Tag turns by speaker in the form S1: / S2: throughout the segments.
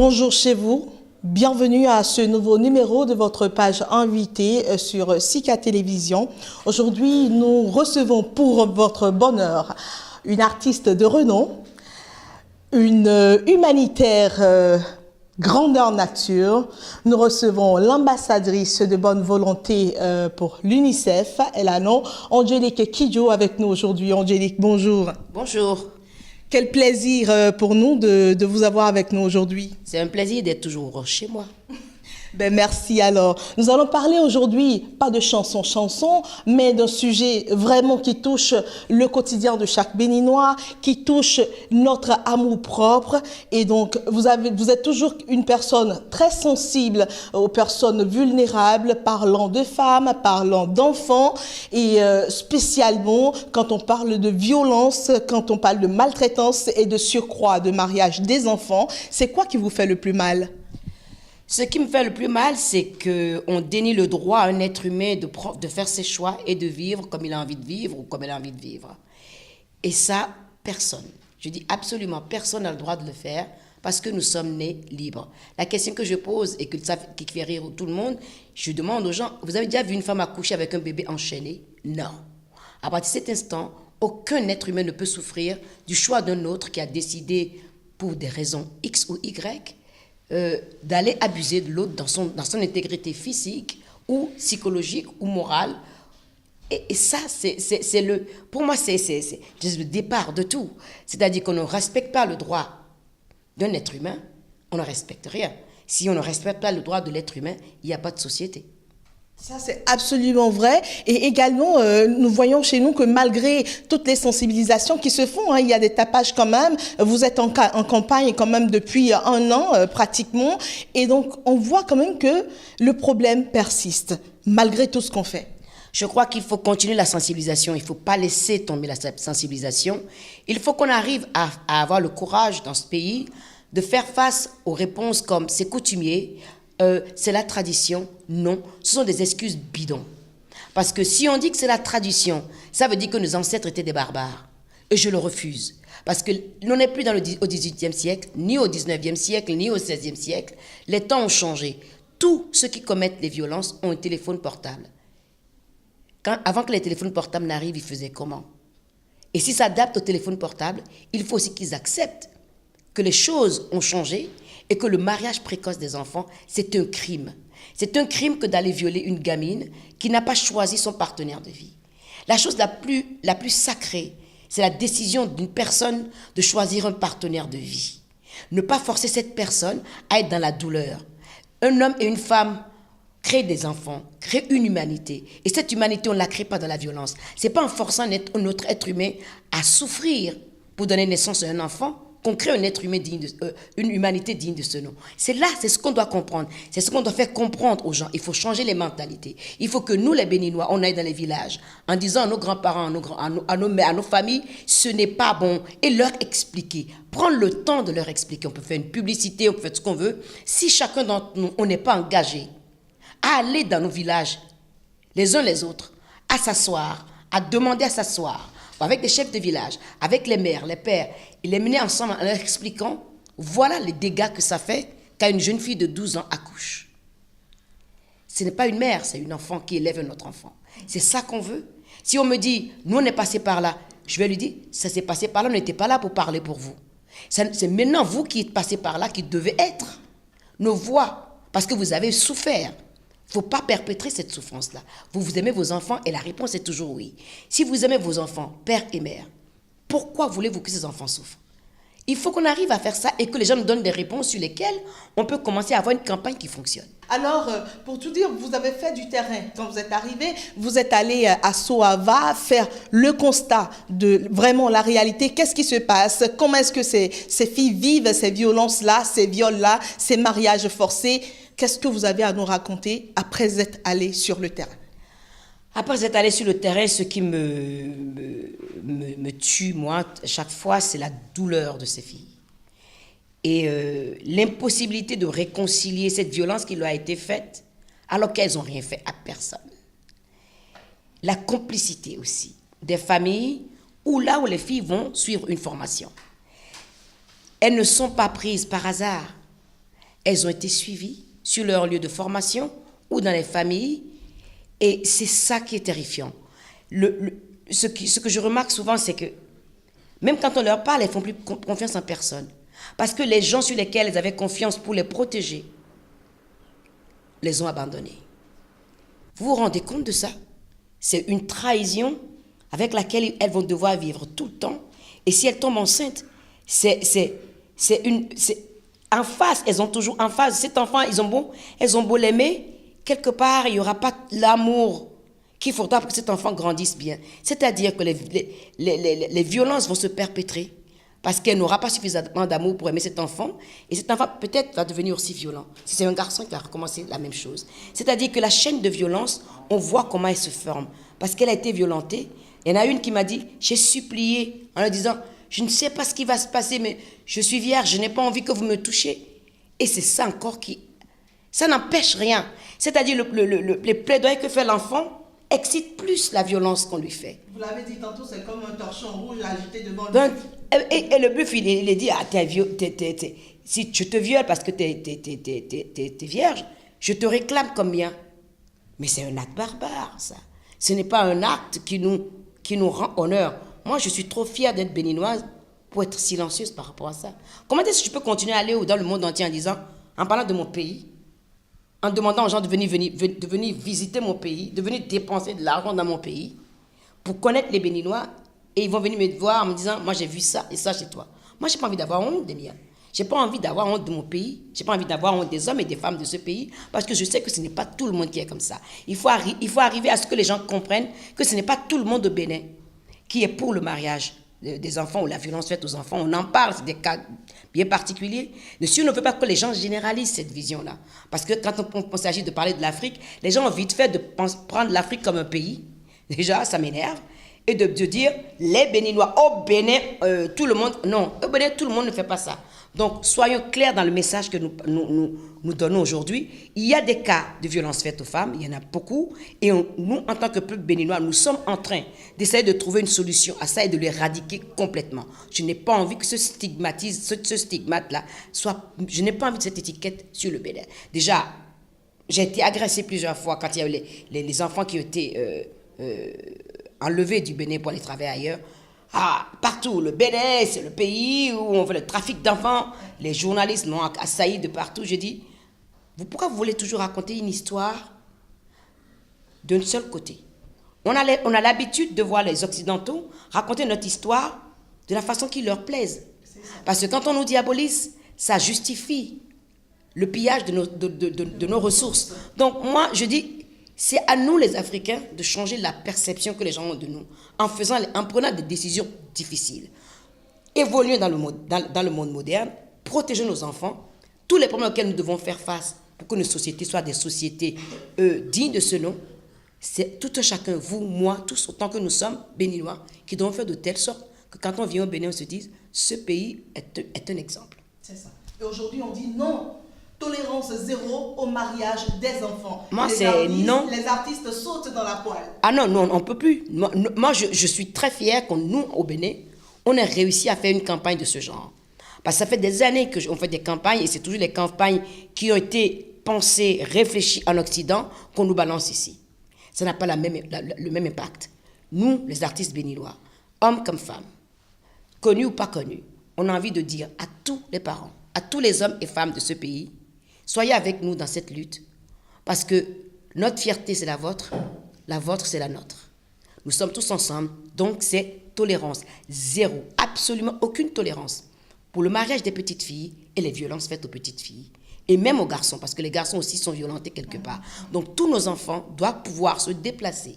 S1: Bonjour chez vous, bienvenue à ce nouveau numéro de votre page invitée sur Sika Télévision. Aujourd'hui, nous recevons pour votre bonheur une artiste de renom, une humanitaire grandeur nature. Nous recevons l'ambassadrice de bonne volonté pour l'UNICEF, elle a nom Angélique Kidjo avec nous aujourd'hui. Angélique, bonjour.
S2: Bonjour.
S1: Quel plaisir pour nous de vous avoir avec nous aujourd'hui.
S2: C'est un plaisir d'être toujours chez moi.
S1: Ben merci alors. Nous allons parler aujourd'hui, pas de chanson, mais d'un sujet vraiment qui touche le quotidien de chaque Béninois, qui touche notre amour propre. Et donc, vous êtes toujours une personne très sensible aux personnes vulnérables, parlant de femmes, parlant d'enfants, et spécialement quand on parle de violence, quand on parle de maltraitance et de surcroît de mariage des enfants. C'est quoi qui vous fait le plus mal ?
S2: Ce qui me fait le plus mal, c'est qu'on dénie le droit à un être humain de faire ses choix et de vivre comme il a envie de vivre ou comme elle a envie de vivre. Et ça, personne, je dis absolument personne n'a le droit de le faire parce que nous sommes nés libres. La question que je pose et qui fait rire tout le monde, je demande aux gens, vous avez déjà vu une femme accoucher avec un bébé enchaîné? Non. À partir de cet instant, aucun être humain ne peut souffrir du choix d'un autre qui a décidé, pour des raisons X ou Y, d'aller abuser de l'autre dans son intégrité physique ou psychologique ou morale. Et ça, pour moi, c'est le départ de tout. C'est-à-dire qu'on ne respecte pas le droit d'un être humain, on ne respecte rien. Si on ne respecte pas le droit de l'être humain, il n'y a pas de société.
S1: Ça, c'est absolument vrai. Et également, nous voyons chez nous que malgré toutes les sensibilisations qui se font, il y a des tapages quand même. Vous êtes en campagne quand même depuis un an pratiquement. Et donc, on voit quand même que le problème persiste, malgré tout ce qu'on fait.
S2: Je crois qu'il faut continuer la sensibilisation. Il ne faut pas laisser tomber la sensibilisation. Il faut qu'on arrive à avoir le courage dans ce pays de faire face aux réponses comme c'est coutumier, c'est la tradition. Non, ce sont des excuses bidons. Parce que si on dit que c'est la tradition, ça veut dire que nos ancêtres étaient des barbares. Et je le refuse. Parce que l'on n'est plus au XVIIIe siècle, ni au XIXe siècle, ni au XVIe siècle. Les temps ont changé. Tous ceux qui commettent les violences ont un téléphone portable. Avant que les téléphones portables n'arrivent, ils faisaient comment? Et s'ils s'adaptent au téléphone portable, il faut aussi qu'ils acceptent que les choses ont changé et que le mariage précoce des enfants, c'est un crime. C'est un crime que d'aller violer une gamine qui n'a pas choisi son partenaire de vie. La chose la plus sacrée, c'est la décision d'une personne de choisir un partenaire de vie. Ne pas forcer cette personne à être dans la douleur. Un homme et une femme créent des enfants, créent une humanité. Et cette humanité, on ne la crée pas dans la violence. Ce n'est pas en forçant un autre être humain à souffrir pour donner naissance à un enfant qu'on crée un être humain une humanité digne de ce nom. C'est ce qu'on doit comprendre. C'est ce qu'on doit faire comprendre aux gens. Il faut changer les mentalités. Il faut que nous, les Béninois, on aille dans les villages en disant à nos grands-parents, à nos familles, ce n'est pas bon. Et leur expliquer. Prendre le temps de leur expliquer. On peut faire une publicité, on peut faire ce qu'on veut. Si chacun d'entre nous, on n'est pas engagé à aller dans nos villages, les uns les autres, à s'asseoir, à demander à s'asseoir, avec les chefs de village, avec les mères, les pères, et les mener ensemble en leur expliquant, voilà les dégâts que ça fait quand une jeune fille de 12 ans accouche. Ce n'est pas une mère, c'est une enfant qui élève un autre enfant. C'est ça qu'on veut. Si on me dit, nous on est passé par là, je vais lui dire, ça s'est passé par là, on n'était pas là pour parler pour vous. C'est maintenant vous qui êtes passé par là qui devez être nos voix, parce que vous avez souffert. Il ne faut pas perpétrer cette souffrance-là. Vous aimez vos enfants et la réponse est toujours oui. Si vous aimez vos enfants, père et mère, pourquoi voulez-vous que ces enfants souffrent? Il faut qu'on arrive à faire ça et que les gens nous donnent des réponses sur lesquelles on peut commencer à avoir une campagne qui fonctionne.
S1: Alors, pour tout dire, vous avez fait du terrain. Quand vous êtes arrivé, vous êtes allé à Soava faire le constat de vraiment la réalité. Qu'est-ce qui se passe? Comment est-ce que ces filles vivent ces violences-là, ces viols-là, ces mariages forcés? Qu'est-ce que vous avez à nous raconter après être allé sur le terrain?
S2: Après être allé sur le terrain, ce qui me tue, moi, à chaque fois, c'est la douleur de ces filles. Et l'impossibilité de réconcilier cette violence qui leur a été faite, alors qu'elles n'ont rien fait à personne. La complicité aussi des familles, où là où les filles vont suivre une formation. Elles ne sont pas prises par hasard. elles ont été suivies sur leur lieu de formation ou dans les familles. Et c'est ça qui est terrifiant. Ce que je remarque souvent, c'est que même quand on leur parle, elles ne font plus confiance en personne. Parce que les gens sur lesquels elles avaient confiance pour les protéger, les ont abandonnés. Vous vous rendez compte de ça? C'est une trahison avec laquelle elles vont devoir vivre tout le temps. Et si elles tombent enceintes, en face, elles ont toujours en face. Cet enfant, elles ont beau l'aimer, quelque part, il n'y aura pas l'amour qu'il faudra pour que cet enfant grandisse bien. C'est-à-dire que les violences vont se perpétrer parce qu'elle n'aura pas suffisamment d'amour pour aimer cet enfant. Et cet enfant, peut-être, va devenir aussi violent. Si c'est un garçon qui va recommencer la même chose. C'est-à-dire que la chaîne de violence, on voit comment elle se forme. Parce qu'elle a été violentée. Il y en a une qui m'a dit, j'ai supplié en leur disant, je ne sais pas ce qui va se passer, mais je suis vierge, je n'ai pas envie que vous me touchiez. Et c'est ça encore ça n'empêche rien. C'est-à-dire les plaidoyers que fait l'enfant excite plus la violence qu'on lui fait.
S1: Vous l'avez dit tantôt, c'est comme un torchon rouge agité devant le
S2: Donc,
S1: buff.
S2: et le buff, il dit, si je te viole parce que t'es vierge, je te réclame combien? Mais c'est un acte barbare, ça. Ce n'est pas un acte qui nous rend honneur. Moi, je suis trop fière d'être béninoise pour être silencieuse par rapport à ça. Comment est-ce que je peux continuer à aller dans le monde entier en parlant de mon pays, en demandant aux gens de venir visiter mon pays, de venir dépenser de l'argent dans mon pays pour connaître les Béninois, et ils vont venir me voir en me disant, moi j'ai vu ça et ça chez toi. Moi, je n'ai pas envie d'avoir honte des miens. Je n'ai pas envie d'avoir honte de mon pays. Je n'ai pas envie d'avoir honte des hommes et des femmes de ce pays parce que je sais que ce n'est pas tout le monde qui est comme ça. Il faut arriver à ce que les gens comprennent que ce n'est pas tout le monde au Bénin qui est pour le mariage des enfants ou la violence faite aux enfants. On en parle, c'est des cas bien particuliers. Mais si on ne veut pas que les gens généralisent cette vision-là, parce que quand on s'agit de parler de l'Afrique, les gens ont vite fait de prendre l'Afrique comme un pays. Déjà, ça m'énerve. Et de dire, les Béninois, au Bénin, tout le monde... Non, au Bénin, tout le monde ne fait pas ça. Donc, soyons clairs dans le message que nous donnons aujourd'hui. Il y a des cas de violence faite aux femmes, il y en a beaucoup. Et nous, en tant que peuple béninois, nous sommes en train d'essayer de trouver une solution à ça et de l'éradiquer complètement. Je n'ai pas envie que ce stigmate-là soit... Je n'ai pas envie de cette étiquette sur le Bénin. Déjà, j'ai été agressée plusieurs fois quand il y a eu les enfants qui ont été... enlevés du Bénin pour aller travailler ailleurs. Ah, partout, le Bénin, c'est le pays où on fait le trafic d'enfants. Les journalistes m'ont assailli de partout. Je dis, pourquoi vous voulez toujours raconter une histoire d'un seul côté? On a l'habitude de voir les Occidentaux raconter notre histoire de la façon qui leur plaise. Parce que quand on nous diabolise, ça justifie le pillage de nos ressources. Donc moi, je dis, c'est à nous les Africains de changer la perception que les gens ont de nous en prenant des décisions difficiles. Évoluer dans le monde moderne, protéger nos enfants, tous les problèmes auxquels nous devons faire face pour que nos sociétés soient des sociétés dignes de ce nom, c'est tout un chacun, vous, moi, tous autant que nous sommes béninois, qui devons faire de telle sorte que quand on vient au Bénin, on se dise, ce pays est un exemple.
S1: C'est ça. Et aujourd'hui, on dit non. Tolérance zéro au mariage des enfants.
S2: Moi, c'est non.
S1: Les artistes sautent dans la poêle.
S2: Ah non, on ne peut plus. Moi je suis très fière que nous, au Bénin, on ait réussi à faire une campagne de ce genre. Parce que ça fait des années qu'on fait des campagnes, et c'est toujours les campagnes qui ont été pensées, réfléchies en Occident, qu'on nous balance ici. Ça n'a pas le même impact. Nous, les artistes béninois, hommes comme femmes, connus ou pas connus, on a envie de dire à tous les parents, à tous les hommes et femmes de ce pays, soyez avec nous dans cette lutte, parce que notre fierté, c'est la vôtre c'est la nôtre. Nous sommes tous ensemble, donc c'est tolérance zéro, absolument aucune tolérance pour le mariage des petites filles et les violences faites aux petites filles, et même aux garçons, parce que les garçons aussi sont violentés quelque part. Donc tous nos enfants doivent pouvoir se déplacer,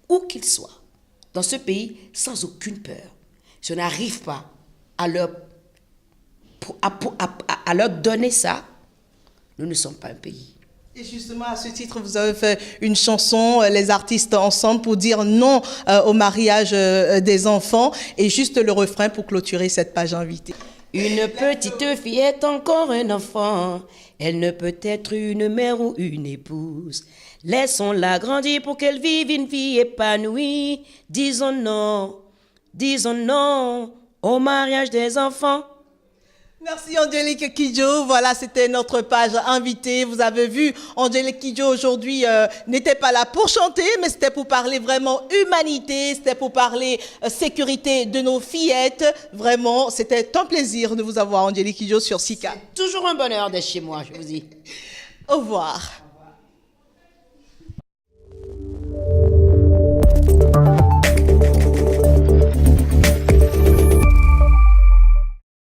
S2: où qu'ils soient, dans ce pays, sans aucune peur. Si on n'arrive pas à leur donner ça, nous ne sommes pas un pays.
S1: Et justement, à ce titre, vous avez fait une chanson, les artistes ensemble, pour dire non au mariage des enfants. Et juste le refrain pour clôturer cette page invitée.
S2: Une petite fille est encore un enfant. Elle ne peut être une mère ou une épouse. Laissons-la grandir pour qu'elle vive une vie épanouie. Disons non au mariage des enfants.
S1: Merci Angélique Kidjo. Voilà, c'était notre page invitée. Vous avez vu, Angélique Kidjo aujourd'hui n'était pas là pour chanter, mais c'était pour parler vraiment humanité, c'était pour parler sécurité de nos fillettes. Vraiment, c'était un plaisir de vous avoir, Angélique Kidjo, sur Sika.
S2: Toujours un bonheur d'être chez moi, je vous dis.
S1: Au revoir.